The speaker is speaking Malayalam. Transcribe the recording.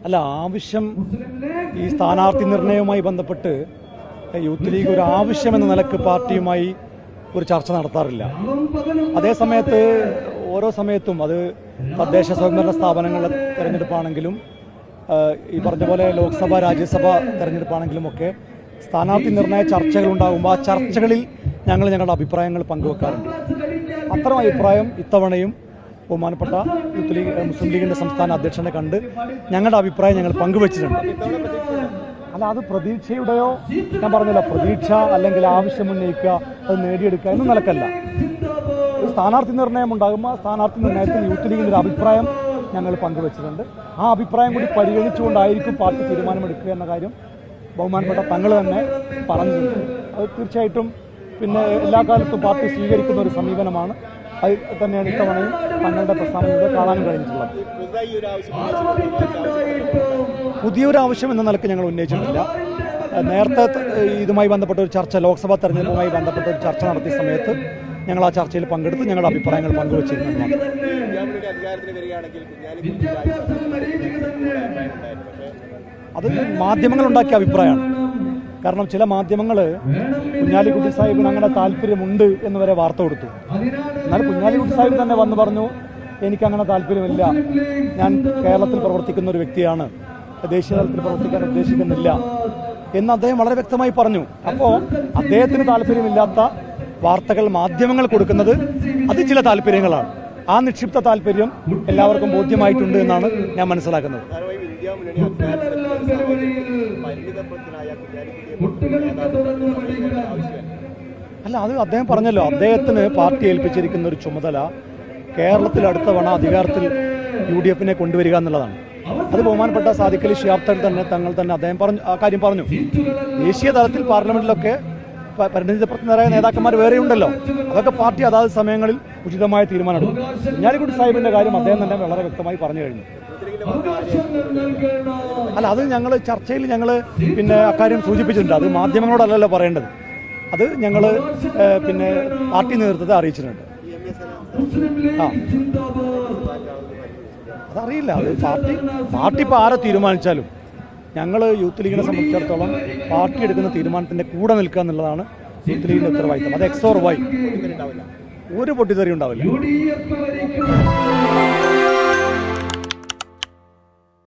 അല്ല, ആവശ്യം ഈ സ്ഥാനാർത്ഥി നിർണയവുമായി ബന്ധപ്പെട്ട് യൂത്ത് ലീഗ് ഒരു ആവശ്യമെന്ന നിലക്ക് പാർട്ടിയുമായി ഒരു ചർച്ച നടത്താറില്ല. അതേസമയത്ത് ഓരോ സമയത്തും അത് തദ്ദേശ സ്വയംഭരണ സ്ഥാപനങ്ങളുടെ തെരഞ്ഞെടുപ്പാണെങ്കിലും ഈ പറഞ്ഞ പോലെ ലോക്സഭ രാജ്യസഭ തെരഞ്ഞെടുപ്പാണെങ്കിലും ഒക്കെ സ്ഥാനാർത്ഥി നിർണയ ചർച്ചകൾ ഉണ്ടാകുമ്പോൾ ആ ചർച്ചകളിൽ ഞങ്ങളുടെ അഭിപ്രായങ്ങൾ പങ്കുവെക്കാറുണ്ട്. അത്തരം അഭിപ്രായം ഇത്തവണയും ബഹുമാനപ്പെട്ട യൂത്ത് ലീഗ് മുസ്ലിം ലീഗിൻ്റെ സംസ്ഥാന അധ്യക്ഷനെ കണ്ട് ഞങ്ങളുടെ അഭിപ്രായം ഞങ്ങൾ പങ്കുവച്ചിട്ടുണ്ട്. അല്ല, അത് പ്രതീക്ഷയുടെയോ ഞാൻ പറഞ്ഞില്ല, പ്രതീക്ഷ അല്ലെങ്കിൽ ആവശ്യം ഉന്നയിക്കുക, അത് നേടിയെടുക്കുക എന്ന നിലക്കല്ല. ഒരു സ്ഥാനാർത്ഥി നിർണയം ഉണ്ടാകുമ്പോൾ ആ സ്ഥാനാർത്ഥി നിർണയത്തിൽ യൂത്ത് ലീഗിൻ്റെ ഒരു അഭിപ്രായം ഞങ്ങൾ പങ്കുവച്ചിട്ടുണ്ട്. ആ അഭിപ്രായം കൂടി പരിഗണിച്ചുകൊണ്ടായിരിക്കും പാർട്ടി തീരുമാനമെടുക്കുക എന്ന കാര്യം ബഹുമാനപ്പെട്ട തങ്ങൾ തന്നെ പറഞ്ഞിട്ടുണ്ട്. അത് തീർച്ചയായിട്ടും പിന്നെ എല്ലാ കാലത്തും പാർട്ടി സ്വീകരിക്കുന്ന ഒരു സമീപനമാണ്. അത് തന്നെയാണ് ഇത്തവണയും തങ്ങളുടെ പ്രസ്താവനയിലൂടെ കാണാനും കഴിഞ്ഞിട്ടുള്ളത്. പുതിയൊരു ആവശ്യം എന്ന നിലക്ക് ഞങ്ങൾ ഉന്നയിച്ചിട്ടില്ല. നേരത്തെ ഇതുമായി ബന്ധപ്പെട്ട ഒരു ചർച്ച, ലോക്സഭാ തെരഞ്ഞെടുപ്പുമായി ബന്ധപ്പെട്ട ഒരു ചർച്ച നടത്തിയ സമയത്ത് ഞങ്ങൾ ആ ചർച്ചയിൽ പങ്കെടുത്ത് ഞങ്ങളുടെ അഭിപ്രായങ്ങൾ പങ്കുവച്ചിരുന്നതാണ്. അത് മാധ്യമങ്ങളുണ്ടാക്കിയ അഭിപ്രായമാണ്. കാരണം ചില മാധ്യമങ്ങൾ കുഞ്ഞാലിക്കുട്ടി സാഹിബിന് അങ്ങനെ താല്പര്യമുണ്ട് എന്ന് വരെ വാർത്ത കൊടുത്തു. എന്നാൽ കുഞ്ഞാലിക്കുട്ടി സാഹിബ് തന്നെ വന്ന് പറഞ്ഞു, എനിക്കങ്ങനെ താല്പര്യമില്ല, ഞാൻ കേരളത്തിൽ പ്രവർത്തിക്കുന്ന ഒരു വ്യക്തിയാണ്, ദേശീയ തലത്തിൽ പ്രവർത്തിക്കാൻ ഉദ്ദേശിക്കുന്നില്ല എന്ന് അദ്ദേഹം വളരെ വ്യക്തമായി പറഞ്ഞു. അപ്പോൾ അദ്ദേഹത്തിന് താല്പര്യമില്ലാത്ത വാർത്തകൾ മാധ്യമങ്ങൾ കൊടുക്കുന്നത് അത് ചില താല്പര്യങ്ങളാണ്. ആ നിക്ഷിപ്ത താല്പര്യം എല്ലാവർക്കും ബോധ്യമായിട്ടുണ്ട് എന്നാണ് ഞാൻ മനസ്സിലാക്കുന്നത്. അല്ല, അത് അദ്ദേഹം പറഞ്ഞല്ലോ, അദ്ദേഹത്തിന് പാർട്ടി ഏൽപ്പിച്ചിരിക്കുന്ന ഒരു ചുമതല കേരളത്തിൽ അടുത്ത തവണ അധികാരത്തിൽ UDF കൊണ്ടുവരിക എന്നുള്ളതാണ്. അത് ബഹുമാനപ്പെട്ട സാദിഖ് അലി ശിഹാബ് തങ്ങൾ തന്നെ അദ്ദേഹം ആ കാര്യം പറഞ്ഞു. ദേശീയ തലത്തിൽ പാർലമെന്റിലൊക്കെ പരിണിതപ്രജ്ഞരായ നേതാക്കന്മാർ വേറെയുണ്ടല്ലോ, അതൊക്കെ പാർട്ടി അതാത് സമയങ്ങളിൽ ഉചിതമായ തീരുമാനമെടുക്കും. കുഞ്ഞാലിക്കുട്ടി സാഹിബിന്റെ കാര്യം അദ്ദേഹം തന്നെ വളരെ വ്യക്തമായി പറഞ്ഞു കഴിഞ്ഞു. അല്ല, അത് ഞങ്ങൾ ചർച്ചയിൽ പിന്നെ അക്കാര്യം സൂചിപ്പിച്ചിട്ടുണ്ട്. അത് മാധ്യമങ്ങളോടല്ലല്ലോ പറയേണ്ടത്, അത് ഞങ്ങൾ പിന്നെ പാർട്ടി നേതൃത്വത്തെ അറിയിച്ചിട്ടുണ്ട്. അതറിയില്ല, അത് പാർട്ടി ഇപ്പോൾ ആരെ തീരുമാനിച്ചാലും ഞങ്ങൾ യൂത്ത് ലീഗിനെ സംബന്ധിച്ചിടത്തോളം പാർട്ടി എടുക്കുന്ന തീരുമാനത്തിൻ്റെ കൂടെ നിൽക്കുക എന്നുള്ളതാണ് യൂത്ത് ലീഗിൻ്റെ ഉത്തരവാദിത്തം. അത് X or Y, ഒരു പൊട്ടിത്തെറി ഉണ്ടാവില്ല.